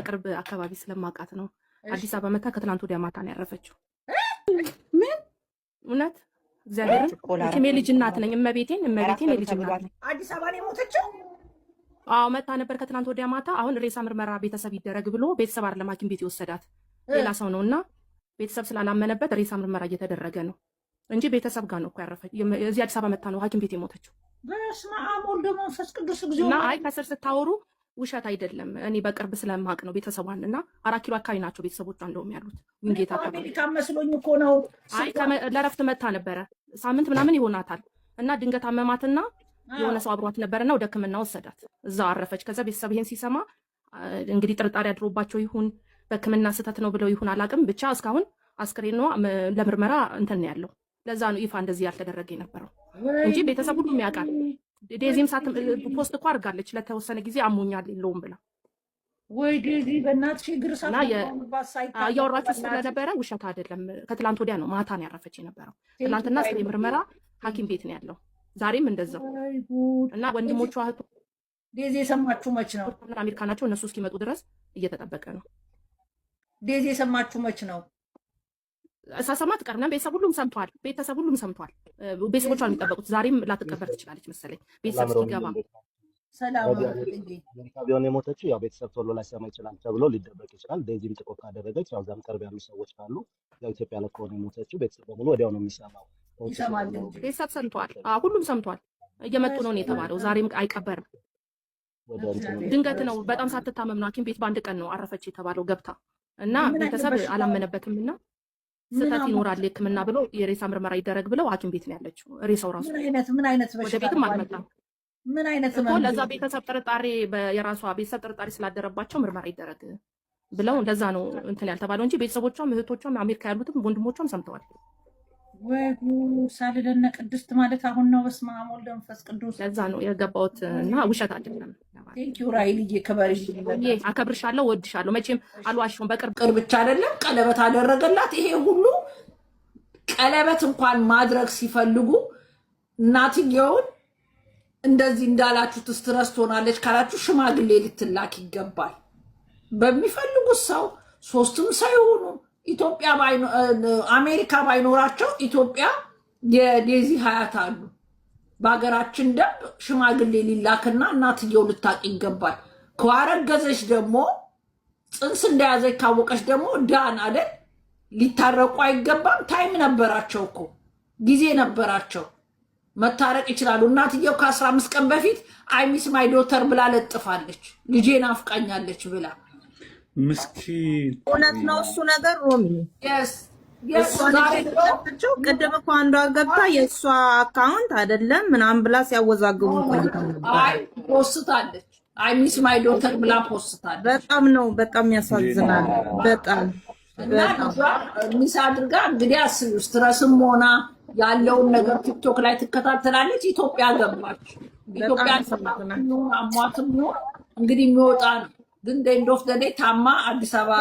ከቅርብ አካባቢ ስለማውቃት ነው። አዲስ አበባ መታ ከትናንት ወዲያ ማታ ነው ያረፈችው። ምን እውነት እግዚአብሔርን እኔ ልጅ እናት ነኝ። እመቤቴን የልጅ እናት ነኝ። አዲስ አበባ ነው የሞተችው? አዎ መታ ነበር ከትናንት ወዲያ ማታ። አሁን ሬሳ ምርመራ ቤተሰብ ይደረግ ብሎ ቤተሰብ አይደለም ሐኪም ቤት የወሰዳት ሌላ ሰው ነውና ቤተሰብ ስላላመነበት ሬሳ ምርመራ እየተደረገ ነው እንጂ ቤተሰብ ጋር ነው እኮ ያረፈች። እዚህ አዲስ አበባ መታ ነው ሐኪም ቤት የሞተችው። በስመ አብ ወወልድ ወመንፈስ ቅዱስ እግዚኦ። እና አይ ከስር ስታወሩ ውሸት አይደለም። እኔ በቅርብ ስለማቅ ነው ቤተሰቧን እና 4 ኪሎ አካባቢ ናቸው ቤተሰቦቿ እንደውም ያሉት ዊንጌት አካባቢ። አሜሪካ መስሎኝ እኮ ነው። አይ ለረፍት መታ ነበረ ሳምንት ምናምን ይሆናታል እና ድንገት አመማትና የሆነ ሰው አብሯት ነበረና ወደ ሕክምና ወሰዳት። እዛው አረፈች። ከዛ ቤተሰብ ይሄን ሲሰማ እንግዲህ ጥርጣሬ አድሮባቸው ይሁን በሕክምና ስህተት ነው ብለው ይሁን አላቅም፣ ብቻ እስካሁን አስክሬኗ ለምርመራ እንትን ያለው ለዛ ነው ይፋ እንደዚህ ያልተደረገ የነበረው እንጂ ቤተሰብ ሁሉም ያውቃል። ዴዚም ሳት ፖስት እኮ አድርጋለች ለተወሰነ ጊዜ አሞኛል የለውም ብላ። ወይ ዴዚ በእናትሽ ግርሳት እያወራችሁ ስለነበረ ውሸት አይደለም። ከትላንት ወዲያ ነው ማታ ነው ያረፈች የነበረው። ትላንትና አስክሬን ምርመራ ሐኪም ቤት ነው ያለው። ዛሬም እንደዛው እና ወንድሞቿ እህቱ ዴዚ የሰማችሁ መች ነው? አሜሪካ ናቸው። እነሱ እስኪመጡ ድረስ እየተጠበቀ ነው። ዴዚ የሰማችሁ መች ነው? ሳሰማት ቀርና ቤተሰብ ሁሉም ሰምቷል። ቤተሰቦቿ የሚጠበቁት ዛሬም ላትቀበር ትችላለች መሰለኝ ቤተሰብ እስኪገባ። ሰላም ቢሆን የሞተችው ያው ቤተሰብ ቶሎ ላይ ሰማ ይችላል ተብሎ ሊደበቅ ይችላል። ዴዚም ጥቆ ካደረገች ያው ዛም ቅርብ ያሉ ሰዎች ካሉ ያው ኢትዮጵያ ላይ ከሆነ የሞተችው ቤተሰብ በሙሉ ወዲያው ነው የሚሰማው። ቤተሰብ ሰምቷል። ሁሉም ሰምቷል። እየመጡ ነው የተባለው። ዛሬም አይቀበርም። ድንገት ነው። በጣም ሳትታመም ነው ሐኪም ቤት በአንድ ቀን ነው አረፈች የተባለው ገብታ እና ቤተሰብ አላመነበትም እና ስህተት ይኖራል ሕክምና ብሎ የሬሳ ምርመራ ይደረግ ብለው ሐኪም ቤት ነው ያለችው። ሬሳው ራሱ ምን አይነት ወደ ቤትም አልመጣም። ምን አይነት ለዛ ቤተሰብ ጥርጣሬ የራሷ ቤተሰብ ጥርጣሬ ስላደረባቸው ምርመራ ይደረግ ብለው እንደዛ ነው እንትን ያልተባለው እንጂ ቤተሰቦቿም እህቶቿም አሜሪካ ያሉትም ወንድሞቿም ሰምተዋል። ወይ ሳልደነ ቅድስት ማለት አሁን ነው። በስመ አብ ወወልድ ወመንፈስ ቅዱስ። ለዛ ነው የገባሁት እና ውሸት አይደለም። ቴንኪው ራይልዬ ክበርሽ። አከብርሻለሁ፣ ወድሻለሁ። መቼም አልዋሽም። በቅርብ ብቻ አይደለም ቀለበት አደረገላት። ይሄ ሁሉ ቀለበት እንኳን ማድረግ ሲፈልጉ እናትየውን እንደዚህ እንዳላችሁ ስትረስ ትሆናለች ካላችሁ ሽማግሌ ልትላክ ይገባል። በሚፈልጉት ሰው 3ም ሰው ይሆኑ ኢትዮጵያ አሜሪካ ባይኖራቸው ኢትዮጵያ የዴዚ ሀያት አሉ። በሀገራችን ደንብ ሽማግሌ ሊላክና እናትየው ልታቅ ይገባል። ከዋረገዘች ደግሞ ጽንስ እንደያዘች ካወቀች ደግሞ ዳን አይደል ሊታረቁ አይገባም። ታይም ነበራቸው እኮ ጊዜ ነበራቸው፣ መታረቅ ይችላሉ። እናትየው ከ15 ቀን በፊት አይ ሚስ ማይ ዶተር ብላ ለጥፋለች። ልጄን አፍቃኛለች ብላ ምስኪን። እውነት ነው እሱ ነገር ሮሚ። ቅድም እኮ አንዷ ገብታ የእሷ አካውንት አይደለም ምናምን ብላ ሲያወዛግቡ ፖስታለች። አይ ሚስ ማይ ዶተር ብላ ፖስታለች። በጣም ያሳዝናል። በጣም ሚስ አድርጋ እንግዲህ አስቢው። ስትረስም ሆና ያለውን ነገር ቲክቶክ ላይ ትከታተላለች። ኢትዮጵያ ገባች። ኢትዮጵያ አሟትም ነው እንግዲህ የሚወጣ ነው። ግን ኤንድ ኦፍ ዘ ዴይ ታማ አዲስ አበባ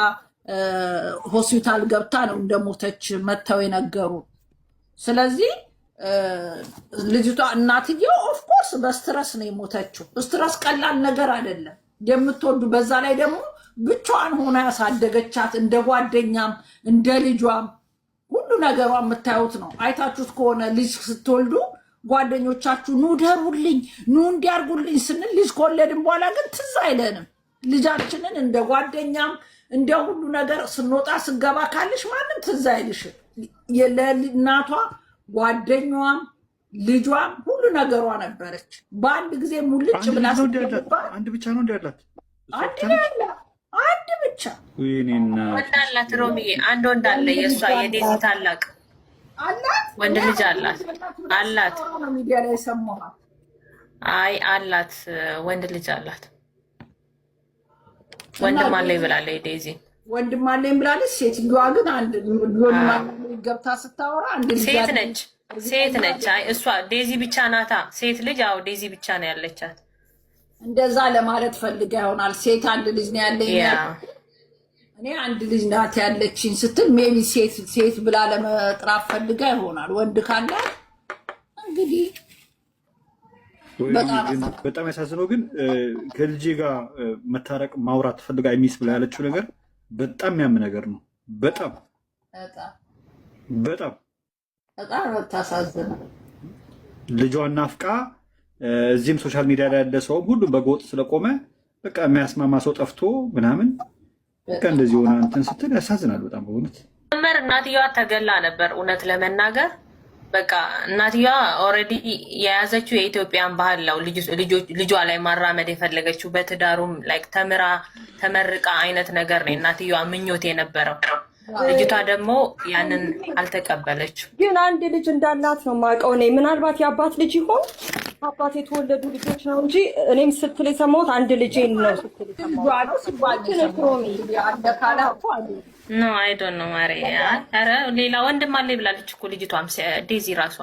ሆስፒታል ገብታ ነው እንደሞተች መተው የነገሩ። ስለዚህ ልጅቷ እናትየው ኦፍኮርስ በስትረስ ነው የሞተችው። ስትረስ ቀላል ነገር አይደለም የምትወዱ። በዛ ላይ ደግሞ ብቻዋን ሆና ያሳደገቻት እንደ ጓደኛም እንደ ልጇም ሁሉ ነገሯ የምታዩት ነው። አይታችሁት ከሆነ ልጅ ስትወልዱ ጓደኞቻችሁ ኑ ደሩልኝ፣ ኑ እንዲያርጉልኝ ስንል ልጅ ከወለድን በኋላ ግን ትዝ አይለንም። ልጃችንን እንደ ጓደኛም እንደ ሁሉ ነገር ስንወጣ ስገባ ካለሽ ማንም ትዝ አይልሽም። ለእናቷ ጓደኛዋም ልጇም ሁሉ ነገሯ ነበረች። በአንድ ጊዜ ሙልጭ ብላ አንድ ብቻ ነው እንዳላት አንድ ብቻ ወንዳላት ሮሚዬ፣ አንድ ወንድ አለ። የእሷ የዴዚ ታላቅ ወንድ ልጅ አላት። ሚዲያ ላይ ሰማኋት። አይ አላት፣ ወንድ ልጅ አላት። ወንድም አለኝ ብላለች ዴዚ። ወንድም አለኝ ብላለች። ሴትዮዋ ግን አንድ ገብታ ስታወራ አንድ ሴት ነች። አይ እሷ ዴዚ ብቻ ናታ ሴት ልጅ። አዎ ዴዚ ብቻ ነው ያለቻት። እንደዛ ለማለት ፈልጋ ይሆናል። ሴት አንድ ልጅ ነው ያለኝ፣ እኔ አንድ ልጅ ናት ያለችኝ ስትል ሜቢ ሴት ብላ ለመጥራት ፈልጋ ይሆናል። ወንድ ካለ እንግዲህ በጣም ያሳዝነው ግን ከልጄ ጋር መታረቅ ማውራት ፈልጋ ሚስ ብላ ያለችው ነገር በጣም የሚያም ነገር ነው። በጣም በጣም ታሳዝናል። ልጇን ናፍቃ እዚህም ሶሻል ሚዲያ ላይ ያለ ሰው ሁሉም በጎጥ ስለቆመ በቃ የሚያስማማ ሰው ጠፍቶ ምናምን በቃ እንደዚህ ሆነ እንትን ስትል ያሳዝናል በጣም በእውነት። እናትየዋ ተገላ ነበር እውነት ለመናገር በቃ እናትየዋ ኦልሬዲ የያዘችው የኢትዮጵያን ባህል ነው ልጇ ላይ ማራመድ የፈለገችው በትዳሩም ላይክ ተምራ ተመርቃ አይነት ነገር ነው እናትየዋ ምኞት የነበረው። ልጅቷ ደግሞ ያንን አልተቀበለችው። ግን አንድ ልጅ እንዳላት ነው የማውቀው እኔ። ምናልባት የአባት ልጅ ይሆን አባት የተወለዱ ልጆች ነው እንጂ እኔም ስትል የሰማሁት አንድ ልጅ ነው ስትል ኖ አይ ዶንት ኖ ማሪ። ኧረ ሌላ ወንድም አለ ብላለች እኮ ልጅቷም ዴዚ ራሷ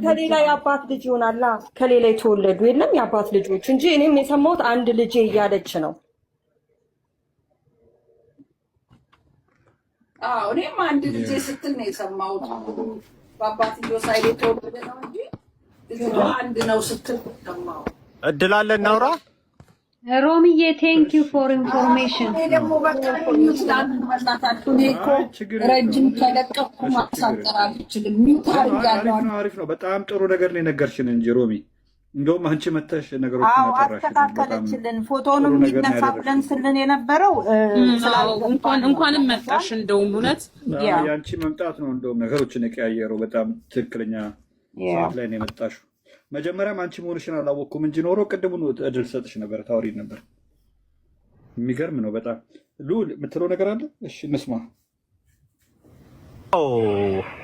ከሌላ የአባት ልጅ ይሆናላ ከሌላ የተወለዱ የለም የአባት ልጆች እንጂ እኔም የሰማሁት አንድ ልጅ እያለች ነው። እኔም አንድ ልጅ ስትል ነው የሰማሁት። በአባትዮ ሳይድ የተወለደ ነው እንጂ አንድ ነው ስትል ሰማሁ። እድል አለ እናውራ። ሮሚዬ ቴንክ ዩ ፎር ኢንፎርሜሽን። ደግሞ በቃ ረጅም ተለቀቁ ማሳጠር አልችልም። አሪፍ ነው። በጣም ጥሩ ነገር ነው የነገርሽን እንጂ ሮሚ እንደውም አንቺ መተሽ ነገሮችን አስተካከለችልን። ፎቶውንም እንዲነሳ ብለን ስልን የነበረው እንኳንም መጣሽ። እንደውም እውነት የአንቺ መምጣት ነው እንደውም ነገሮችን የቀያየረው። በጣም ትክክለኛ ሰዓት ላይ ነው የመጣሽው። መጀመሪያም አንቺ መሆንሽን አላወቅኩም እንጂ ኖሮ ቅድሙን እድል ሰጥሽ ነበር፣ ታወሪ ነበር። የሚገርም ነው በጣም። ሉል የምትለው ነገር አለ? እሺ እንስማ።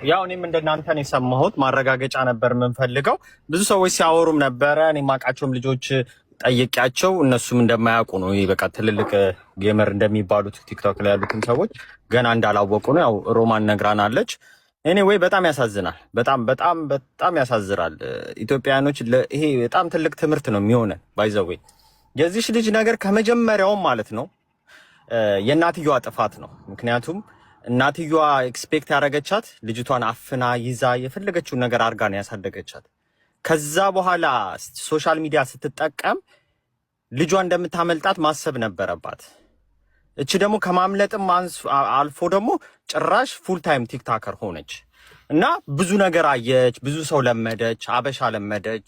ያው እኔም እንደናንተ ነው የሰማሁት። ማረጋገጫ ነበር የምንፈልገው። ብዙ ሰዎች ሲያወሩም ነበረ። እኔ የማውቃቸውም ልጆች ጠይቄያቸው እነሱም እንደማያውቁ ነው። ይሄ በቃ ትልልቅ ጌመር እንደሚባሉት ቲክቶክ ላይ ያሉትን ሰዎች ገና እንዳላወቁ ነው። ያው ሮማን ነግራናለች። ኤኒዌይ በጣም ያሳዝናል። በጣም በጣም በጣም ያሳዝናል። ኢትዮጵያኖች ይሄ በጣም ትልቅ ትምህርት ነው የሚሆነን። ባይዘዌ የዚህች ልጅ ነገር ከመጀመሪያውም ማለት ነው የእናትየዋ ጥፋት ነው። ምክንያቱም እናትየዋ ኤክስፔክት ያደረገቻት ልጅቷን አፍና ይዛ የፈለገችውን ነገር አድርጋ ነው ያሳደገቻት። ከዛ በኋላ ሶሻል ሚዲያ ስትጠቀም ልጇ እንደምታመልጣት ማሰብ ነበረባት። እቺ ደግሞ ከማምለጥም አልፎ ደግሞ ጭራሽ ፉል ታይም ቲክታከር ሆነች እና ብዙ ነገር አየች፣ ብዙ ሰው ለመደች፣ አበሻ ለመደች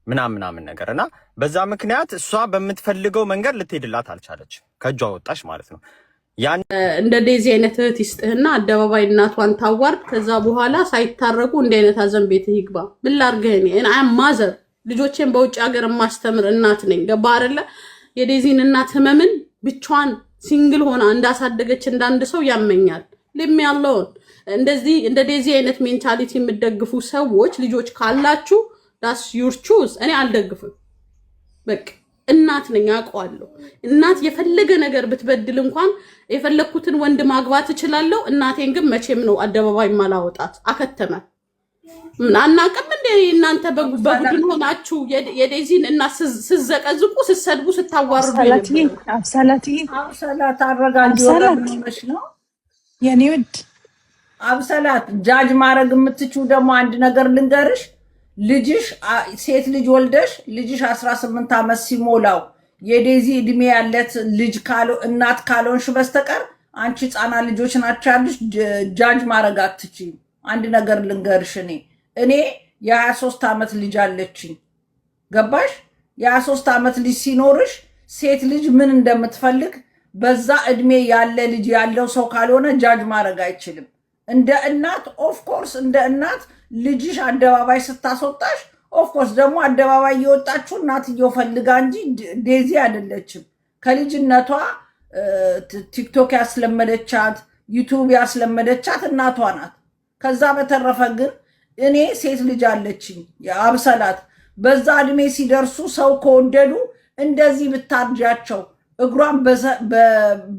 ምናምን ነገር እና በዛ ምክንያት እሷ በምትፈልገው መንገድ ልትሄድላት አልቻለች። ከእጇ ወጣች ማለት ነው። እንደ ዴዚ አይነት እህት ይስጥህና አደባባይ እናቷን ታዋርድ። ከዛ በኋላ ሳይታረቁ እንዲህ አይነት ሀዘን ቤትህ ይግባ። ምን ላድርግህ? እኔ ማዘር ልጆቼን በውጭ ሀገር የማስተምር እናት ነኝ። ገባ አይደለ? የዴዚን እናት ህመምን ብቻዋን ሲንግል ሆና እንዳሳደገች እንዳንድ ሰው ያመኛል። ልም ያለውን እንደዚህ እንደ ዴዚ አይነት ሜንታሊቲ የምትደግፉ ሰዎች ልጆች ካላችሁ ዳስ ዩር ቹዝ። እኔ አልደግፍም። በቃ እናት ነኝ አውቀዋለሁ። እናት የፈለገ ነገር ብትበድል እንኳን የፈለኩትን ወንድ ማግባት እችላለሁ። እናቴን ግን መቼም ነው አደባባይ ማላወጣት። አከተመ። ምን አናውቅም እንደ እናንተ በቡድን ሆናችሁ የዴዚን እና ስዘቀዝቁ ስሰድቡ ስታዋርዱ አብሰላት አረጋግጠሽ ነው የኔ ውድ አብሰላት ጃጅ ማድረግ የምትችው ደግሞ አንድ ነገር ልንገርሽ። ልጅሽ ሴት ልጅ ወልደሽ ልጅሽ 18 ዓመት ሲሞላው የዴዚ እድሜ ያለት ልጅ እናት ካልሆንሽ በስተቀር አንቺ ህፃናት ልጆች ናቸው ያሉሽ ጃጅ ማድረግ አትችይም። አንድ ነገር ልንገርሽ። እኔ የ23 ዓመት ልጅ አለችኝ። ገባሽ? የ23 ዓመት ልጅ ሲኖርሽ ሴት ልጅ ምን እንደምትፈልግ በዛ እድሜ ያለ ልጅ ያለው ሰው ካልሆነ ጃጅ ማድረግ አይችልም። እንደ እናት ኦፍኮርስ እንደ እናት ልጅሽ አደባባይ ስታስወጣሽ ኦፍኮርስ ደግሞ አደባባይ እየወጣችሁ እናትየው ፈልጋ እንጂ ዴዚ አይደለችም። ከልጅነቷ ቲክቶክ ያስለመደቻት ዩቱብ ያስለመደቻት እናቷ ናት። ከዛ በተረፈ ግን እኔ ሴት ልጅ አለችኝ አብሰላት። በዛ እድሜ ሲደርሱ ሰው ከወደዱ እንደዚህ ብታርጃቸው እግሯን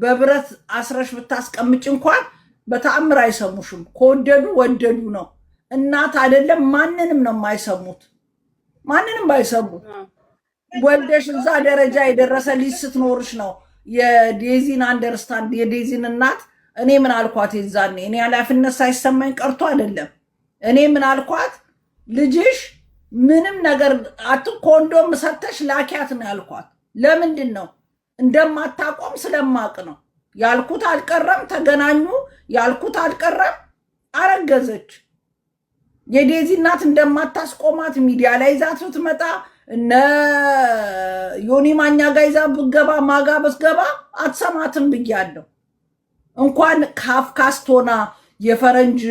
በብረት አስረሽ ብታስቀምጭ እንኳን በተአምር አይሰሙሽም። ከወደዱ ወደዱ ነው። እናት አይደለም ማንንም ነው የማይሰሙት። ማንንም አይሰሙት። ወልደሽ እዛ ደረጃ የደረሰ ልጅ ስትኖርሽ ነው የዴዚን አንደርስታንድ የዴዚን እናት እኔ ምን አልኳት? የዛኔ እኔ ኃላፊነት ሳይሰማኝ ቀርቶ አይደለም። እኔ ምን አልኳት? ልጅሽ ምንም ነገር ኮንዶም ሰተሽ ላኪያት ነው ያልኳት። ለምንድን ነው እንደማታቆም ስለማቅ ነው ያልኩት። አልቀረም ተገናኙ ያልኩት አልቀረም። አረገዘች። የዴዚ እናት እንደማታስቆማት ሚዲያ ላይ ይዛት ብትመጣ እነ ዮኒ ማኛ ጋር ይዛ ብትገባ ማጋ ብትገባ አትሰማትም ብያለሁ። እንኳን ካፍካስቶና የፈረንጅ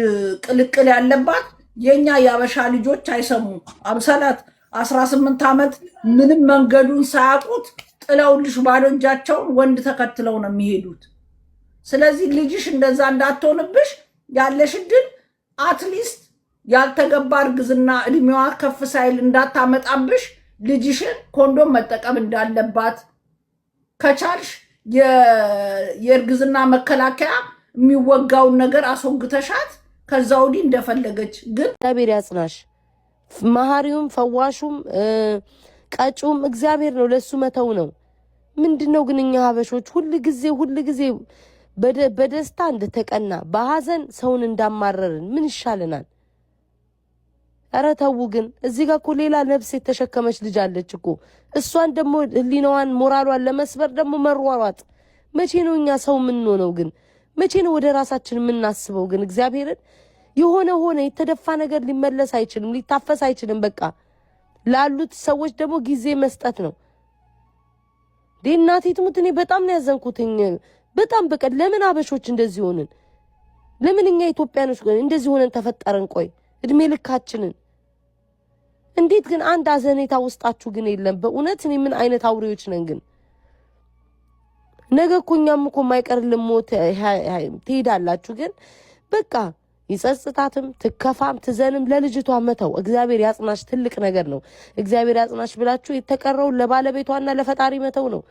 ቅልቅል ያለባት የኛ ያበሻ ልጆች አይሰሙ። አብሰላት 18 ዓመት ምንም መንገዱን ሳያውቁት ጥለውልሽ ባዶ እጃቸውን ወንድ ተከትለው ነው የሚሄዱት። ስለዚህ ልጅሽ እንደዛ እንዳትሆንብሽ ያለሽ እድል አትሊስት ያልተገባ እርግዝና እድሜዋ ከፍ ሳይል እንዳታመጣብሽ ልጅሽን ኮንዶም መጠቀም እንዳለባት ከቻልሽ የእርግዝና መከላከያ የሚወጋውን ነገር አስወግተሻት ከዛ ወዲህ እንደፈለገች ግን እግዚአብሔር ያጽናሽ። መሐሪውም ፈዋሹም ቀጩም እግዚአብሔር ነው። ለሱ መተው ነው። ምንድነው ግን እኛ ሀበሾች ሁሉ ጊዜ በደስታ እንደተቀና በሐዘን ሰውን እንዳማረርን ምን ይሻለናል? ኧረ ተው ግን እዚህ ጋር እኮ ሌላ ነፍስ የተሸከመች ልጅ አለች እኮ። እሷን ደግሞ ህሊናዋን ሞራሏን ለመስበር ደግሞ መሯሯጥ። መቼ ነው እኛ ሰው የምንሆነው ግን? መቼ ነው ወደ ራሳችን የምናስበው ግን? እግዚአብሔርን የሆነ የተደፋ ነገር ሊመለስ አይችልም፣ ሊታፈስ አይችልም። በቃ ላሉት ሰዎች ደግሞ ጊዜ መስጠት ነው። እናቴ ትሙት እኔ በጣም ነው ያዘንኩትኝ። በጣም በቃ ለምን አበሾች እንደዚህ ሆንን? ለምን እኛ ኢትዮጵያኖች እንደዚህ ሆነን ተፈጠረን? ቆይ እድሜ ልካችንን እንዴት ግን አንድ አዘኔታ ውስጣችሁ ግን የለም? በእውነት እኔ ምን አይነት አውሬዎች ነን ግን? ነገ እኮ እኛም እኮ የማይቀርልን ሞት ትሄዳላችሁ። ግን በቃ ይጸጽታትም ትከፋም ትዘንም ለልጅቷ መተው። እግዚአብሔር ያጽናሽ፣ ትልቅ ነገር ነው። እግዚአብሔር ያጽናሽ ብላችሁ የተቀረውን ለባለቤቷና ለፈጣሪ መተው ነው።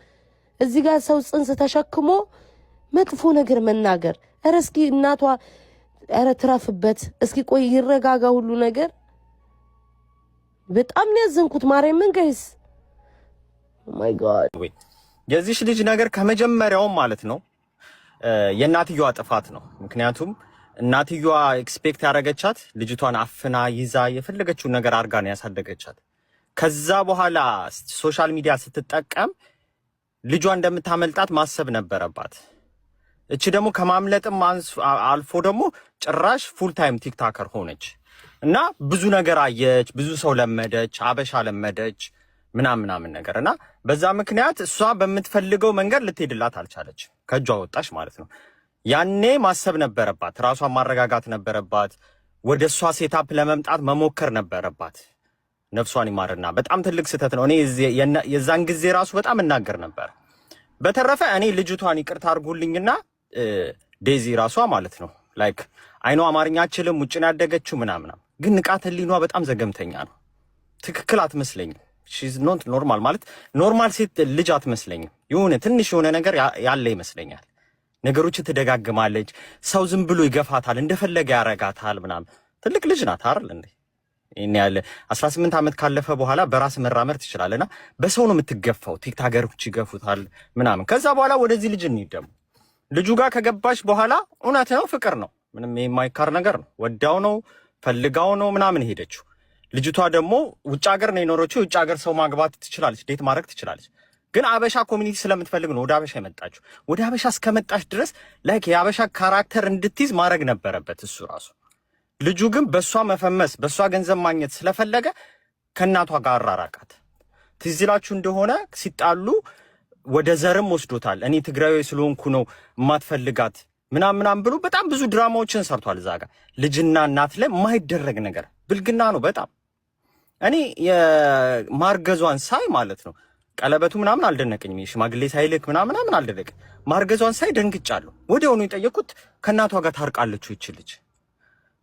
እዚህ ጋር ሰው ጽንስ ተሸክሞ መጥፎ ነገር መናገር። ኧረ እስኪ እናቷ ኧረ ትረፍበት እስኪ፣ ቆይ ይረጋጋ ሁሉ ነገር። በጣም ነው ያዘንኩት ማርያምን ጋይስ። ኦ ማይ ጋድ። የዚህ ልጅ ነገር ከመጀመሪያው ማለት ነው የእናትየዋ ጥፋት ነው። ምክንያቱም እናትየዋ ኤክስፔክት ያደረገቻት ልጅቷን አፍና ይዛ የፈለገችውን ነገር አድርጋ ነው ያሳደገቻት። ከዛ በኋላ ሶሻል ሚዲያ ስትጠቀም ልጇ እንደምታመልጣት ማሰብ ነበረባት። እቺ ደግሞ ከማምለጥም አልፎ ደግሞ ጭራሽ ፉል ታይም ቲክታከር ሆነች እና ብዙ ነገር አየች፣ ብዙ ሰው ለመደች፣ አበሻ ለመደች ምናምን ነገር እና በዛ ምክንያት እሷ በምትፈልገው መንገድ ልትሄድላት አልቻለች። ከእጇ ወጣች ማለት ነው። ያኔ ማሰብ ነበረባት፣ ራሷን ማረጋጋት ነበረባት። ወደ እሷ ሴታፕ ለመምጣት መሞከር ነበረባት። ነፍሷን ይማርና በጣም ትልቅ ስህተት ነው። እኔ የዛን ጊዜ ራሱ በጣም እናገር ነበር። በተረፈ እኔ ልጅቷን ይቅርታ አድርጉልኝና ዴዚ ራሷ ማለት ነው ላይክ አይኗ አማርኛ አችልም ውጭ ነው ያደገችው ምናምን፣ ግን ንቃተ ህሊኗ በጣም ዘገምተኛ ነው። ትክክል አትመስለኝም። ሺዝ ኖት ኖርማል ማለት ኖርማል ሴት ልጅ አትመስለኝም። የሆነ ትንሽ የሆነ ነገር ያለ ይመስለኛል። ነገሮች ትደጋግማለች። ሰው ዝም ብሎ ይገፋታል፣ እንደፈለገ ያረጋታል ምናምን። ትልቅ ልጅ ናት አይደል እንዴ? እኔ ያለ 18 ዓመት ካለፈ በኋላ በራስ መራመር ትችላለና በሰው ነው የምትገፋው። ቲክታከሮች ይገፉታል ምናምን። ከዛ በኋላ ወደዚህ ልጅ እንይደም ልጁ ጋር ከገባች በኋላ እውነት ነው ፍቅር ነው፣ ምንም የማይካር ነገር ነው። ወዳው ነው ፈልጋው ነው ምናምን ሄደችው። ልጅቷ ደግሞ ውጭ ሀገር ነው የኖረችው። ውጭ ሀገር ሰው ማግባት ትችላለች፣ ዴት ማድረግ ትችላለች። ግን አበሻ ኮሚኒቲ ስለምትፈልግ ነው ወደ አበሻ የመጣችው። ወደ አበሻ እስከመጣች ድረስ ላይክ የአበሻ ካራክተር እንድትይዝ ማድረግ ነበረበት እሱ ራሱ። ልጁ ግን በሷ መፈመስ በሷ ገንዘብ ማግኘት ስለፈለገ ከእናቷ ጋር አራራቃት። ትዝ ይላችሁ እንደሆነ ሲጣሉ ወደ ዘርም ወስዶታል። እኔ ትግራዊ ስለሆንኩ ነው የማትፈልጋት ምናምን ብሎ በጣም ብዙ ድራማዎችን ሰርቷል። እዛ ጋር ልጅና እናት ላይ የማይደረግ ነገር ብልግና ነው በጣም። እኔ የማርገዟን ሳይ ማለት ነው ቀለበቱ ምናምን አልደነቀኝም። ሽማግሌ ሳይልክ ምናምን አልደነቀኝ። ማርገዟን ሳይ ደንግጫለሁ። ወዲያውኑ የጠየቁት ከእናቷ ጋር ታርቃለች ይችልች።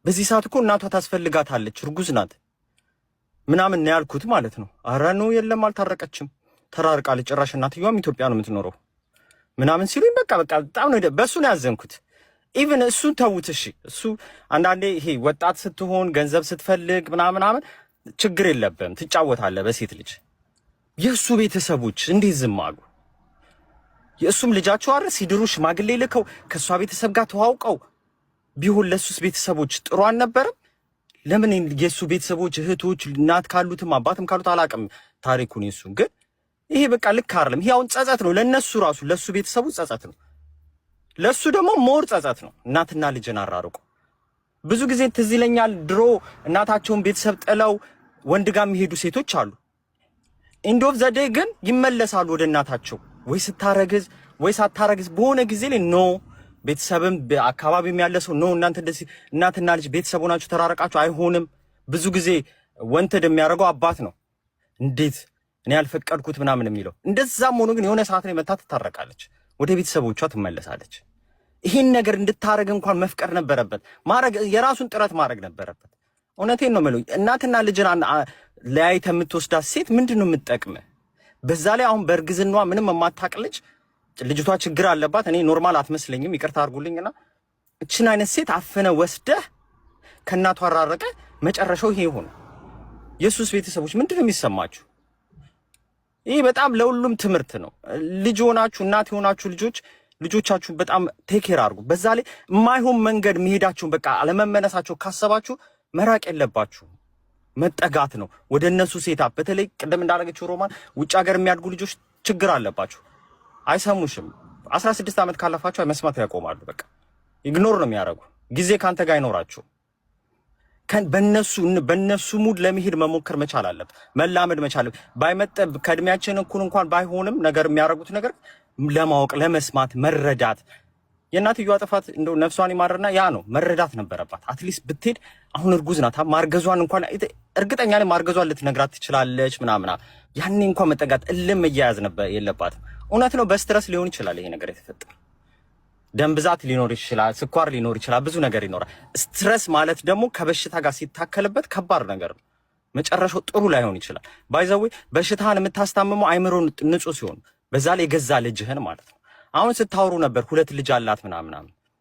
በዚህ ሰዓት እኮ እናቷ ታስፈልጋታለች፣ እርጉዝ ናት ምናምን ነው ያልኩት ማለት ነው። ኧረ ነው የለም አልታረቀችም፣ ተራርቃለች። ጭራሽ እናትየዋም ኢትዮጵያ ነው የምትኖረው ምናምን ሲሉኝ በቃ በጣም ነው በእሱ ነው ያዘንኩት። ኢቭን እሱን ተውት እሺ። እሱ አንዳንዴ ይሄ ወጣት ስትሆን ገንዘብ ስትፈልግ ምናምን ችግር የለብም ትጫወታለህ በሴት ልጅ። የእሱ ቤተሰቦች እንዴት ዝም አሉ? የእሱም ልጃቸው አረ ሲድሩ ሽማግሌ ልከው ከእሷ ቤተሰብ ጋር ተዋውቀው ቢሆን ለሱስ ቤተሰቦች ጥሩ አልነበረም? ለምን የሱ ቤተሰቦች እህቶች እናት ካሉትም አባትም ካሉት አላውቅም ታሪኩን የሱን ግን ይሄ በቃ ልክ አይደለም። ይሄ አሁን ጸጸት ነው ለነሱ ራሱ ለሱ ቤተሰቡ ጸጸት ነው። ለሱ ደግሞ ሞር ጸጸት ነው። እናትና ልጅን አራርቁ። ብዙ ጊዜ ትዝ ይለኛል ድሮ እናታቸውን ቤተሰብ ጥለው ወንድ ጋር የሚሄዱ ሴቶች አሉ። ኢንድ ኦፍ ዘ ዴይ ግን ይመለሳሉ ወደ እናታቸው ወይ ስታረግዝ ወይ ሳታረግዝ በሆነ ጊዜ ላይ ኖ ቤተሰብም አካባቢም ያለ ሰው ኖ እናንተ እንደዚህ እናትና ልጅ ቤተሰብ ሆናችሁ ተራረቃችሁ አይሆንም። ብዙ ጊዜ ወንተድ የሚያደርገው አባት ነው። እንዴት እኔ ያልፈቀድኩት ምናምን የሚለው እንደዛም ሆኖ ግን የሆነ ሰዓት ላይ መታ ትታረቃለች፣ ወደ ቤተሰቦቿ ትመለሳለች። ይህን ነገር እንድታረግ እንኳን መፍቀድ ነበረበት፣ ማረግ የራሱን ጥረት ማድረግ ነበረበት። እውነቴን ነው የምለው። እናትና ልጅን ለያይተ የምትወስዳት ሴት ምንድነው የምትጠቅምህ? በዛ ላይ አሁን በእርግዝናዋ ምንም የማታውቅ ልጅ ልጅቷ ችግር አለባት። እኔ ኖርማል አትመስለኝም፣ ይቅርታ አድርጉልኝና እችን አይነት ሴት አፍነ ወስደህ ከእናቷ አራረቀ፣ መጨረሻው ይሄ ሆነ። የሱስ ቤተሰቦች ምንድነው የሚሰማችሁ? ይሄ በጣም ለሁሉም ትምህርት ነው። ልጅ ሆናችሁ እናት የሆናችሁ ልጆቻችሁ በጣም ቴክ ኬር አድርጉ። በዛ ላይ የማይሆን መንገድ መሄዳችሁን በቃ አለመመለሳቸው ካሰባችሁ መራቅ የለባችሁ፣ መጠጋት ነው ወደ እነሱ ሴታ። በተለይ ቅድም እንዳደረገችው ሮማን ውጭ ሀገር የሚያድጉ ልጆች ችግር አለባችሁ፣ አይሰሙሽም። 16 ዓመት ካለፋቸው መስማት ያቆማሉ። በቃ ኢግኖር ነው የሚያደርጉ። ጊዜ ካንተ ጋር አይኖራችሁ። በነሱ ሙድ ለመሄድ መሞከር መቻል አለበት፣ መላመድ መቻል ባይመጠብ ከእድሜያችን እኩል እንኳን ባይሆንም ነገር የሚያደርጉት ነገር ለማወቅ ለመስማት መረዳት። የእናትየዋ ጥፋት እንደው ነፍሷን ይማርና ያ ነው መረዳት ነበረባት። አትሊስት ብትሄድ አሁን እርጉዝ ናት፣ ማርገዟን እንኳን እርግጠኛ ነኝ ማርገዟን ልትነግራት ትችላለች ምናምና። ያኔ እንኳን መጠጋት እልም መያያዝ ነበር የለባትም። እውነት ነው በስትረስ ሊሆን ይችላል ይሄ ነገር የተፈጠረ። ደም ብዛት ሊኖር ይችላል፣ ስኳር ሊኖር ይችላል፣ ብዙ ነገር ይኖራል። ስትረስ ማለት ደግሞ ከበሽታ ጋር ሲታከልበት ከባድ ነገር ነው። መጨረሻው ጥሩ ላይሆን ይችላል። ባይዘዌ በሽታህን የምታስታምመው አይምሮ ንጹህ ሲሆን፣ በዛ ላይ የገዛ ልጅህን ማለት ነው። አሁን ስታወሩ ነበር 2 ልጅ አላት ምናምን፣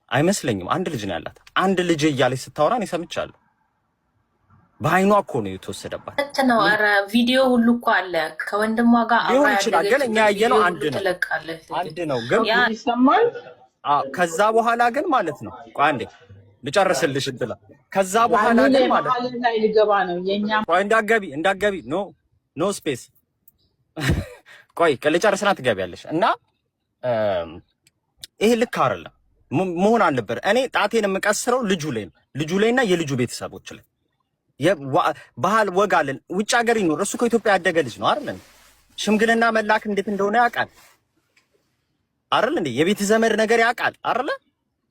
አይመስለኝም 1 ልጅ ነው ያላት። 1 ልጅ እያለች ስታወራ እኔ ሰምቻለሁ። በአይኗ እኮ ነው የተወሰደባት ነው። ኧረ ቪዲዮ ሁሉ እኮ አለ ከወንድሟ ጋር ሊሆን ይችላል። ግን እኛ ያየነው አንድ ነው ግን ይሰማል። ከዛ በኋላ ግን ማለት ነው ቆይ አንዴ ልጨርስልሽ እንጥላ። ከዛ በኋላ ግን ማለት ነው ላይ ልገባ ነው የኛ ቆይ እንዳገቢ ኖ ስፔስ ቆይ ልጨርስና ትገቢያለሽ። እና ይሄ ልክ አይደለም መሆን አልነበር። እኔ ጣቴን የምቀስረው ልጁ ላይና የልጁ ቤተሰቦች ላይ ባህል ወግ አለን። ውጭ ሀገር ይኖር እሱ ከኢትዮጵያ ያደገ ልጅ ነው አይደል? ሽምግልና መላክ እንዴት እንደሆነ ያውቃል አይደል እንዴ? የቤት ዘመድ ነገር ያውቃል አይደል?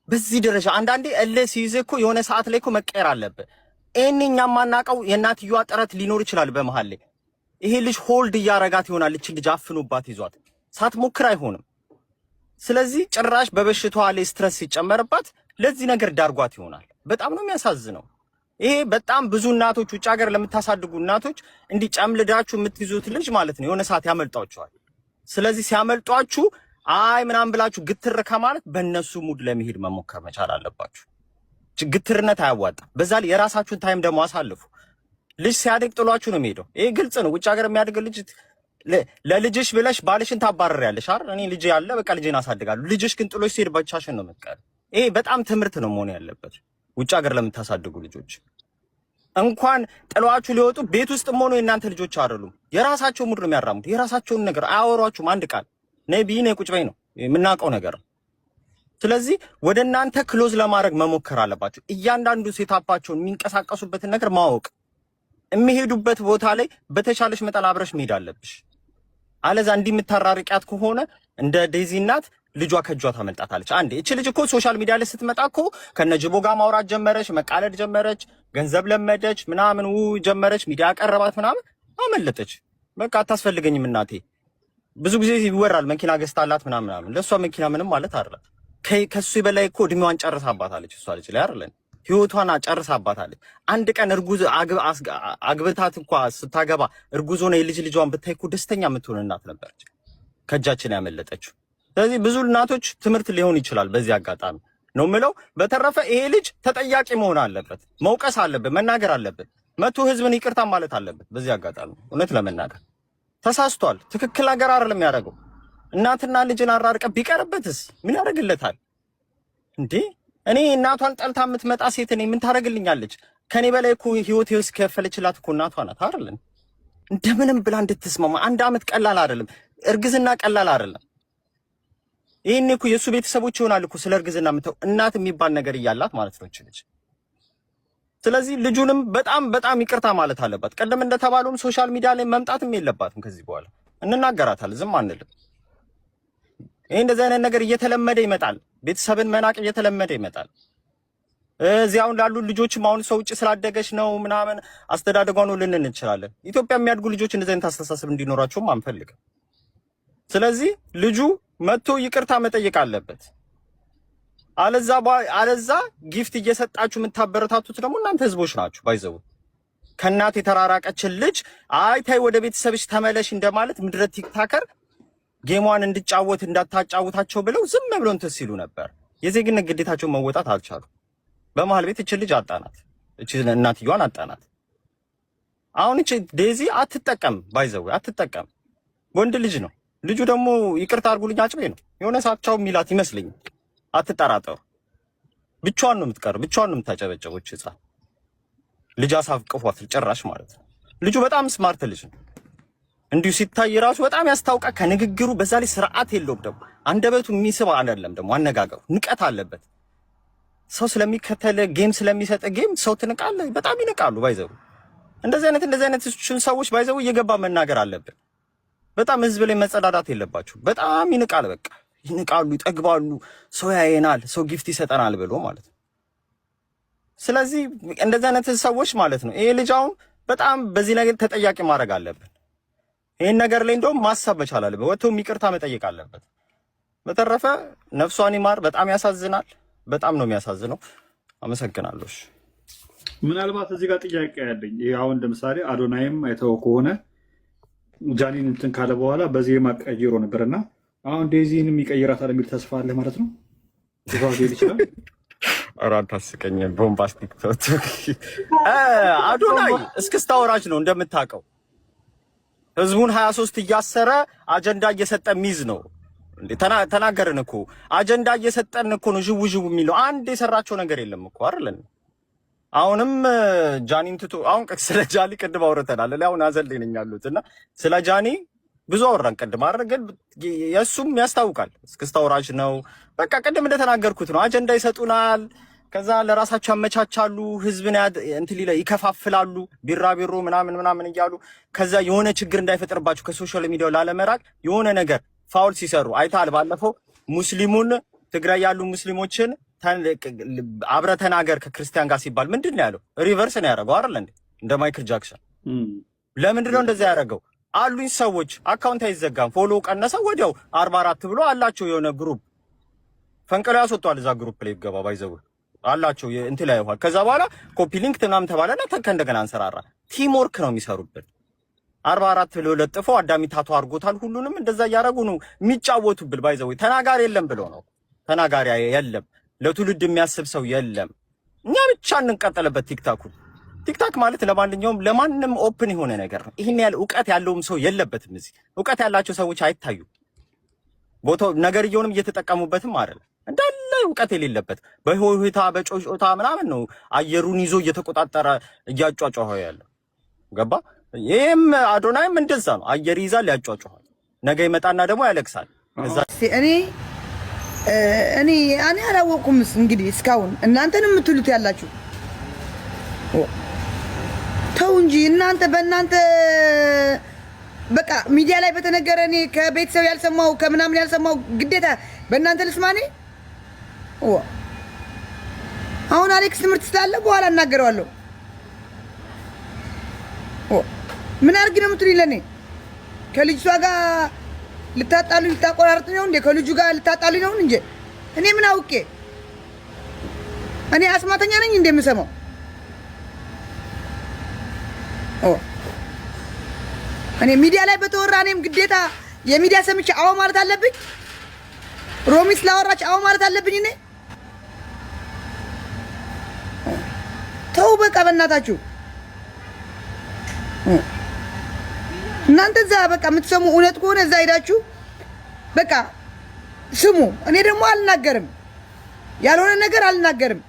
በዚህ ደረጃ አንዳንዴ እልህ ሲይዝ እኮ የሆነ ሰዓት ላይ እኮ መቀየር አለበት። እኛም የማናውቀው የእናትየዋ ጥረት ሊኖር ይችላል በመሃል ላይ። ይሄ ልጅ ሆልድ እያረጋት ይሆናል። እቺ ልጅ አፍኑባት ይዟት ሳትሞክር አይሆንም። ስለዚህ ጭራሽ በበሽታዋ ላይ ስትረስ ሲጨመርባት ለዚህ ነገር ዳርጓት ይሆናል። በጣም ነው የሚያሳዝነው። ይሄ በጣም ብዙ እናቶች ውጭ ሀገር ለምታሳድጉ እናቶች እንዲህ ጨምልዳችሁ የምትይዙት ልጅ ማለት ነው የሆነ ሰዓት ያመልጣችኋል። ስለዚህ ሲያመልጧችሁ አይ ምናምን ብላችሁ ግትር ከማለት በእነሱ ሙድ ለመሄድ መሞከር መቻል አለባችሁ። ግትርነት አያዋጣም። በዛ ላይ የራሳችሁን ታይም ደግሞ አሳልፉ። ልጅ ሲያድግ ጥሏችሁ ነው የሚሄደው። ይሄ ግልጽ ነው። ውጭ ሀገር የሚያድግ ልጅ ለልጅሽ ብለሽ ባልሽን ታባረሪያለሽ አይደል? እኔ ልጅ ያለ በቃ ልጄን አሳድጋለሁ። ልጅሽ ግን ጥሎሽ ሲሄድ ብቻሽን ነው የምትቀር። ይሄ በጣም ትምህርት ነው መሆን ያለበት። ውጭ ሀገር ለምታሳድጉ ልጆች እንኳን ጥሏችሁ ሊወጡ ቤት ውስጥ ሆኖ የእናንተ ልጆች አይደሉም። የራሳቸው ሙድ ነው የሚያራሙት። የራሳቸውን ነገር አያወሯችሁም። አንድ ቃል ነይ ቢይ ነይ ቁጭ በይ ነው የምናውቀው ነገር። ስለዚህ ወደ እናንተ ክሎዝ ለማድረግ መሞከር አለባችሁ። እያንዳንዱ ሴታፓቸውን የሚንቀሳቀሱበትን ነገር ማወቅ፣ የሚሄዱበት ቦታ ላይ በተቻለሽ መጠን አብረሽ መሄድ አለብሽ። አለዛ እንዲህ የምታራርቂያት ከሆነ እንደ ዴዚ እናት ልጇ ከጇ ታመልጣታለች። አንዴ እቺ ልጅ እኮ ሶሻል ሚዲያ ላይ ስትመጣ እኮ ከነጅቦ ጋር ማውራት ጀመረች፣ መቃለድ ጀመረች፣ ገንዘብ ለመደች ምናምን ጀመረች፣ ሚዲያ ቀረባት ምናምን፣ አመለጠች። በቃ አታስፈልገኝም እናቴ። ብዙ ጊዜ ይወራል መኪና ገዝታላት ምናምን። ለሷ መኪና ምንም ማለት አይደለም። ከሱ በላይ እኮ እድሜዋን ጨርሳባታለች እሷ ልጅ ላይ አይደለም፣ ህይወቷን ጨርሳባታለች። አንድ ቀን እርጉዝ አግብታት እንኳን ስታገባ እርጉዝ ሆነ ልጇን ብታይ እኮ ደስተኛ የምትሆን እናት ነበረች ከእጃችን ያመለጠችው። ስለዚህ ብዙ እናቶች ትምህርት ሊሆን ይችላል በዚህ አጋጣሚ ነው የምለው። በተረፈ ይሄ ልጅ ተጠያቂ መሆን አለበት፣ መውቀስ አለበት፣ መናገር አለበት፣ መቶ ህዝብን ይቅርታ ማለት አለበት። በዚህ አጋጣሚ እውነት ለመናገር ተሳስቷል። ትክክል ነገር አይደለም ያደረገው። እናትና ልጅን አራርቀ ቢቀርበትስ ምን ያደርግለታል እንዴ? እኔ እናቷን ጠልታ የምትመጣ ሴት እኔ ምን ታደርግልኛለች? ከኔ በላይ እኮ ህይወት ከፈለችላት እኮ እናቷ ናት አይደል? እንደምንም ብላ እንድትስማማ 1 አመት ቀላል አይደለም። እርግዝና ቀላል አይደለም። ይሄን እኮ የሱ ቤተሰቦች ይሆናል እኮ ስለ እርግዝና የምታው እናት የሚባል ነገር እያላት ማለት ነው ልጅ። ስለዚህ ልጁንም በጣም ይቅርታ ማለት አለባት። ቀደም እንደተባለውም ሶሻል ሚዲያ ላይ መምጣትም የለባትም ከዚህ በኋላ እንናገራታለን፣ ዝም አንልም። ይሄ እንደዚህ አይነት ነገር እየተለመደ ይመጣል። ቤተሰብን መናቅ እየተለመደ ይመጣል። እዚያው ላሉ ልጆችም አሁን ሰው ውጭ ስላደገች ነው ምናምን አስተዳደጓ ነው ልንን እንችላለን። ኢትዮጵያ የሚያድጉ ልጆች እንደዚህ አይነት አስተሳሰብ እንዲኖራቸውም አንፈልግም። ስለዚህ ልጁ መጥቶ ይቅርታ መጠየቅ አለበት። አለዛ ጊፍት እየሰጣችሁ የምታበረታቱት ደግሞ እናንተ ህዝቦች ናችሁ። ባይዘው ከእናት የተራራቀችን ልጅ አይ ታይ ወደ ቤተሰብሽ ተመለሽ እንደማለት ምድረ ቲክታከር ጌሟን እንድጫወት እንዳታጫውታቸው ብለው ዝም ብለው እንትን ሲሉ ነበር። የዜግነት ግዴታቸውን መወጣት አልቻሉ። በመሃል ቤት እቺ ልጅ አጣናት፣ እቺ እናትየዋን አጣናት። አሁን እቺ ዴዚ አትጠቀም፣ ባይዘው አትጠቀም። ወንድ ልጅ ነው ልጁ ደግሞ ይቅርታ አድርጉልኝ አጭቤ ነው የሆነ ሳቻው ሚላት ይመስልኝ። አትጠራጠሩ። ብቻዋን ነው የምትቀር፣ ብቻዋን ነው የምታጨበጨበው። እቺ ህፃን ልጅ አሳቅፏት ጭራሽ ማለት ነው። ልጁ በጣም ስማርት ልጅ ነው። እንዲሁ ሲታይ ራሱ በጣም ያስታውቃል። ከንግግሩ በዛ ላይ ስርዓት የለውም። ደግሞ አንደበቱ የሚስብ አይደለም። ደግሞ አነጋገሩ ንቀት አለበት። ሰው ስለሚከተል ጌም ስለሚሰጥ ጌም ሰው ትንቃለህ። በጣም ይንቃሉ። ባይዘው እንደዚህ አይነት ሰዎች ባይዘው እየገባ መናገር አለብን። በጣም ህዝብ ላይ መጸዳዳት የለባችሁ። በጣም ይንቃል። በቃ ይንቃሉ፣ ይጠግባሉ። ሰው ያየናል፣ ሰው ጊፍት ይሰጠናል ብሎ ማለት ነው። ስለዚህ እንደዚህ አይነት ሰዎች ማለት ነው ይሄ ልጅ አሁን በጣም በዚህ ነገር ተጠያቂ ማድረግ አለብን። ይሄን ነገር ላይ እንደውም ማሰብ መቻል አለበት። ወጥቶም ይቅርታ መጠየቅ አለበት። በተረፈ ነፍሷን ይማር። በጣም ያሳዝናል። በጣም ነው የሚያሳዝነው። አመሰግናለሁ። ምናልባት እዚህ ጋር ጥያቄ ያለኝ ይሄ አሁን ለምሳሌ አዶናይም አይተው ከሆነ ጃኒን እንትን ካለ በኋላ በዜማ ቀይሮ ነበርና አሁን ዴዚንም ይቀይራታል የሚል ተስፋ አለ ማለት ነው። ይችላል አራት አስቀኝ ቦምባስቲክ ቶቶ አዶናይ እስክስታ ወራጅ ነው እንደምታውቀው። ህዝቡን 23 እያሰረ አጀንዳ እየሰጠ ሚዝ ነው። ተናገርን እኮ አጀንዳ እየሰጠን እኮ ነው ዥው የሚለው። አንድ የሰራቸው ነገር የለም እኮ አይደል? አሁንም ጃኒን ትቶ አሁን ስለ ጃኒ ቅድም አውርተናል። አሁን አዘልኝ ነኝ ያሉትና ስለ ጃኒ ብዙ አወራን ቅድም አይደል? ግን የሱም ያስታውቃል እስክስታ ወራጅ ነው። በቃ ቅድም እንደተናገርኩት ነው። አጀንዳ ይሰጡናል፣ ከዛ ለራሳቸው ያመቻቻሉ፣ ህዝብን እንትን ይከፋፍላሉ፣ ቢራቢሮ ምናምን እያሉ ከዛ የሆነ ችግር እንዳይፈጥርባቸው ከሶሻል ሚዲያው ላለመራቅ የሆነ ነገር ፋውል ሲሰሩ አይታል። ባለፈው ሙስሊሙን ትግራይ ያሉ ሙስሊሞችን አብረ ተናገር ከክርስቲያን ጋር ሲባል ምንድን ነው ያለው? ሪቨርስ ነው ያደረገው አይደል እንዴ? እንደ ማይክል ጃክሰን። ለምንድን ነው እንደዛ ያደረገው? አሉኝ ሰዎች አካውንት አይዘጋም፣ ፎሎ ቀነሰ፣ ወዲያው 44 ብሎ አላቸው የሆነ ግሩፕ ፈንቅሎ ያስወጣል። እዛ ግሩፕ ላይ ይገባ ባይዘው አላቸው እንት ላይ ይሆናል። ከዛ በኋላ ኮፒ ሊንክ ምናምን ተባለና እንደገና አንሰራራ። ቲም ወርክ ነው የሚሰሩብን። 44 ብሎ ለጥፎ አዳሚ ታቶ አድርጎታል። ሁሉንም እንደዛ እያደረጉ ነው የሚጫወቱብል። ባይዘው ተናጋሪ የለም ብሎ ነው። ተናጋሪ የለም፣ ለትውልድ የሚያስብ ሰው የለም። እኛ ብቻ እንቀጠለበት ቲክታክ ማለት ለማንም ኦፕን የሆነ ነገር ነው። ይሄን ያህል ዕውቀት ያለውም ሰው የለበትም። እዚህ ዕውቀት ያላቸው ሰዎች አይታዩ። ቦታው ነገርየውንም እየተጠቀሙበትም አይደለም። እንዳለ ዕውቀት የሌለበት በሆይታ በጮጮታ ምናምን ነው አየሩን ይዞ እየተቆጣጠረ እያጫጫኸው ያለው። ገባ? ይሄም አዶናይም እንደዛ ነው። አየር ይዛል፣ ያጫጫሃል። ነገ ይመጣና ደግሞ ያለቅሳል። እኔ አላወቅኩምስ እንግዲህ እስካሁን እናንተን የምትሉት ያላችሁ ተው እንጂ እናንተ በእናንተ በቃ ሚዲያ ላይ በተነገረ እኔ ከቤተሰብ ያልሰማው ከምናምን ያልሰማው ግዴታ በእናንተ ልስማኔ። አሁን አሌክስ ትምህርት ስላለ በኋላ እናገረዋለሁ። ምን አድርግ ነው የምትሉኝ? ለእኔ ከልጅቷ ጋር ልታጣሉኝ ልታቆራርጥ ነው እንዴ? ከልጁ ጋር ልታጣሉኝ ነው እንጂ እኔ ምን አውቄ? እኔ አስማተኛ ነኝ እንዴ የምሰማው? እኔ ሚዲያ ላይ በተወራ እኔም ግዴታ የሚዲያ ሰምቼ አዎ ማለት አለብኝ? ሮሚስ ላወራች አዎ ማለት አለብኝ? እኔ ተው በቃ በእናታችሁ እናንተ እዛ በቃ የምትሰሙ እውነት ከሆነ እዛ ሄዳችሁ በቃ ስሙ። እኔ ደግሞ አልናገርም፣ ያልሆነ ነገር አልናገርም።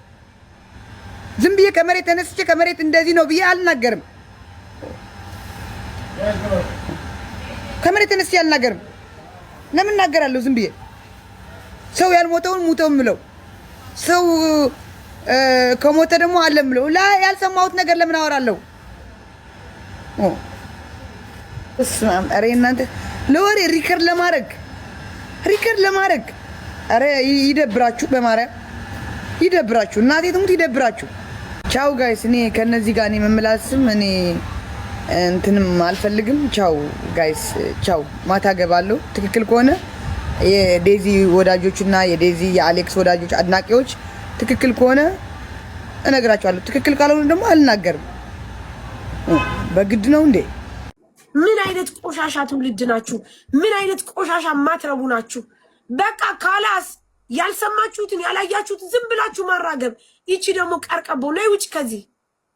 ዝም ብዬ ከመሬት ተነስቼ ከመሬት እንደዚህ ነው ብዬ አልናገርም። ከመሬት ተነስቼ አልናገርም። ለምን እናገራለሁ? ዝም ብዬ ሰው ያልሞተውን ሙተው ምለው ሰው ከሞተ ደግሞ አለ ምለው ያልሰማሁት ነገር ለምን አወራለሁ? ኧረ እናንተ ለወሬ ሪከርድ ለማድረግ ኧረ ይደብራችሁ፣ በማርያም ይደብራችሁ፣ እናቴ ትሙት ይደብራችሁ። ቻው ጋይስ፣ እኔ ከነዚህ ጋር እኔ መመላስም እኔ እንትንም አልፈልግም። ቻው ጋይስ፣ ቻው። ማታ ገባለሁ። ትክክል ከሆነ የዴዚ ወዳጆችና የዴዚ የአሌክስ ወዳጆች አድናቂዎች ትክክል ከሆነ እነግራቸዋለሁ። ትክክል ካልሆነ ደግሞ አልናገርም። በግድ ነው እንዴ? ምን አይነት ቆሻሻ ትውልድ ናችሁ? ምን አይነት ቆሻሻ ማትረቡ ናችሁ? በቃ ካላስ ያልሰማችሁትን ያላያችሁትን ዝም ብላችሁ ማራገብ። ይቺ ደግሞ ቀርቀቦ ነይ ውጭ፣ ከዚህ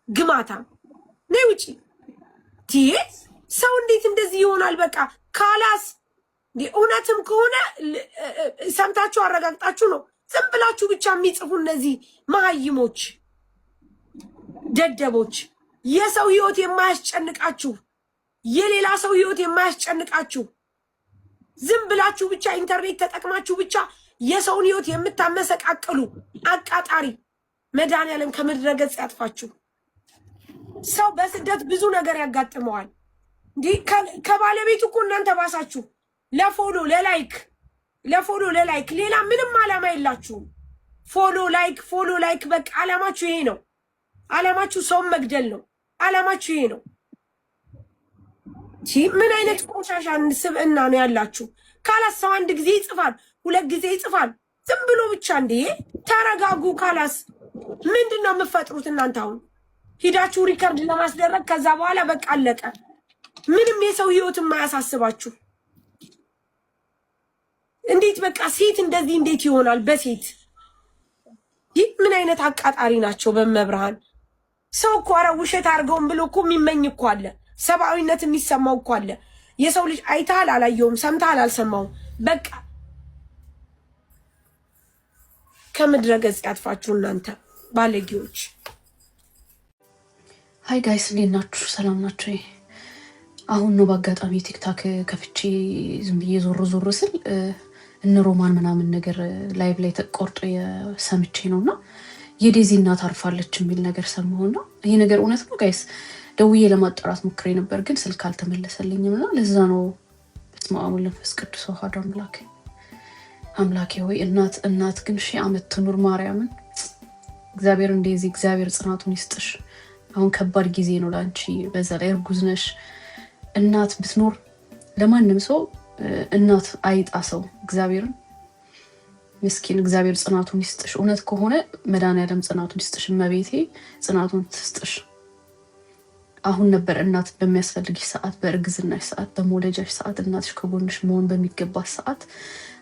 ግማታ ነይ ውጭ። ሰው እንዴት እንደዚህ ይሆናል? በቃ ካላስ እውነትም ከሆነ ሰምታችሁ አረጋግጣችሁ ነው። ዝም ብላችሁ ብቻ የሚጽፉ እነዚህ መሀይሞች፣ ደደቦች፣ የሰው ህይወት የማያስጨንቃችሁ፣ የሌላ ሰው ህይወት የማያስጨንቃችሁ፣ ዝም ብላችሁ ብቻ ኢንተርኔት ተጠቅማችሁ ብቻ የሰውን ህይወት የምታመሰቃቅሉ አቃጣሪ መድኃኒዓለም ከምድረ ገጽ ያጥፋችሁ። ሰው በስደት ብዙ ነገር ያጋጥመዋል። እንዲህ ከባለቤቱ እኮ እናንተ ባሳችሁ። ለፎሎ ለላይክ ሌላ ምንም ዓላማ የላችሁም። ፎሎ ላይክ በቃ ዓላማችሁ ይሄ ነው። ዓላማችሁ ሰውን መግደል ነው። ዓላማችሁ ይሄ ነው። ምን አይነት ቆሻሻ ስብዕና ነው ያላችሁ? ካላስ ሰው አንድ ጊዜ ይጽፋል፣ 2 ጊዜ ይጽፋል። ዝም ብሎ ብቻ እንዴ! ተረጋጉ። ካላስ ምንድን ነው የምትፈጥሩት እናንተ? አሁን ሂዳችሁ ሪከርድ ለማስደረግ ከዛ በኋላ በቃ አለቀ። ምንም የሰው ህይወት የማያሳስባችሁ እንዴት በቃ ሴት እንደዚህ እንዴት ይሆናል? በሴት ይህ ምን አይነት አቃጣሪ ናቸው? በመብርሃን ሰው እኮ ኧረ ውሸት አድርገውም ብሎ እኮ የሚመኝ እኮ አለ። ሰብአዊነት የሚሰማው እኮ አለ። የሰው ልጅ አይተሃል አላየውም፣ ሰምተሃል አልሰማውም። በቃ ከምድረ ገጽ ያጥፋችሁ እናንተ ባለጌዎች። ሀይ ጋይስ፣ እንዴት ናችሁ? ሰላም ናችሁ? አሁን ነው በአጋጣሚ ቲክታክ ከፍቼ ዝም ብዬ ዞር ስል እነ ሮማን ምናምን ነገር ላይቭ ላይ ተቆርጦ የሰምቼ ነውና የዴዚ እናት አርፋለች የሚል ነገር ሰማሁና ይሄ ነገር እውነት ነው ጋይስ? ደውዬ ለማጣራት ሞክሬ ነበር ግን ስልክ አልተመለሰልኝም እና ለዛ ነው። በስመ አብ ወወልድ ወመንፈስ ቅዱስ አሐዱ አምላኬ ሆይ እናት ግን 1000 ዓመት ትኑር ማርያምን። እግዚአብሔር እንደዚህ እግዚአብሔር ጽናቱን ይስጥሽ። አሁን ከባድ ጊዜ ነው ላንቺ። በዛ ላይ እርጉዝ ነሽ። እናት ብትኖር ለማንም ሰው እናት አይጣሰው። እግዚአብሔርን ምስኪን እግዚአብሔር ጽናቱን ይስጥሽ። እውነት ከሆነ መድኃኒዓለም ጽናቱን ይስጥሽ። እመቤቴ ጽናቱን ትስጥሽ። አሁን ነበር እናት በሚያስፈልግሽ ሰዓት፣ በእርግዝናሽ ሰዓት፣ በመውለጃሽ ሰዓት እናትሽ ከጎንሽ መሆን በሚገባት ሰዓት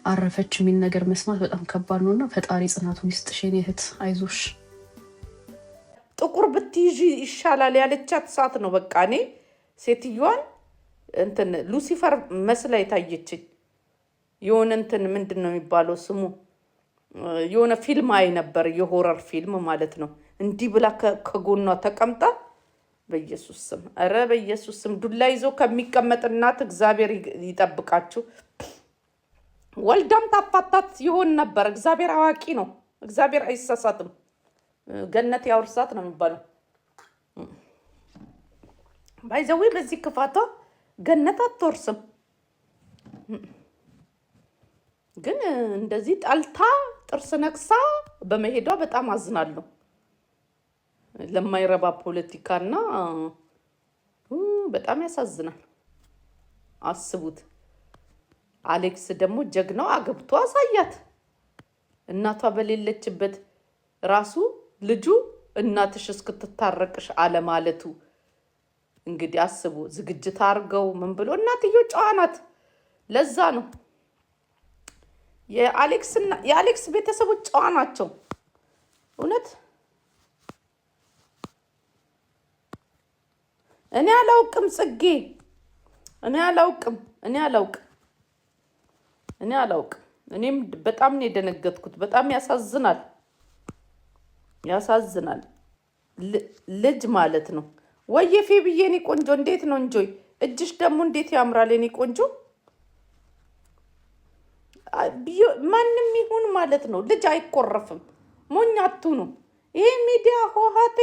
አረፈች የሚል ነገር መስማት በጣም ከባድ ነውና ፈጣሪ ጽናቱን ይስጥሽ የኔ እህት፣ አይዞሽ። ጥቁር ብትይዥ ይሻላል ያለቻት ሰዓት ነው። በቃ እኔ ሴትዮዋን እንትን ሉሲፈር መስላ የታየችኝ የሆነ እንትን ምንድን ነው የሚባለው ስሙ የሆነ ፊልም አይ ነበር፣ የሆረር ፊልም ማለት ነው። እንዲህ ብላ ከጎኗ ተቀምጣ በኢየሱስ ስም፣ ኧረ በኢየሱስ ስም ዱላ ይዞ ከሚቀመጥ እናት እግዚአብሔር ይጠብቃችሁ። ወልዳም ታፋታት ይሆን ነበር። እግዚአብሔር አዋቂ ነው። እግዚአብሔር አይሳሳትም። ገነት ያውርሳት ነው የሚባለው። ባይዘዌ በዚህ ክፋቷ ገነት አትወርስም። ግን እንደዚህ ጣልታ ጥርስ ነክሳ በመሄዷ በጣም አዝናለሁ። ለማይረባ ፖለቲካና በጣም ያሳዝናል። አስቡት። አሌክስ ደግሞ ጀግናው አገብቶ አሳያት። እናቷ በሌለችበት ራሱ ልጁ እናትሽ እስክትታረቅሽ አለማለቱ እንግዲህ አስቡ። ዝግጅት አድርገው ምን ብሎ እናትየው ጨዋ ናት። ለዛ ነው የአሌክስ ቤተሰቦች ጨዋ ናቸው። እውነት እኔ አላውቅም ጽጌ፣ እኔ አላውቅም። እኔም በጣም ነው የደነገጥኩት። በጣም ያሳዝናል። ልጅ ማለት ነው። ወየ ፌብዬ የኔ ቆንጆ እንዴት ነው እንጆይ? እጅሽ ደግሞ እንዴት ያምራል የኔ ቆንጆ። ማንም ይሁን ማለት ነው ልጅ አይቆረፍም። ሞኝ አትሁኑ። ይሄ ሚዲያ ሆሃቴ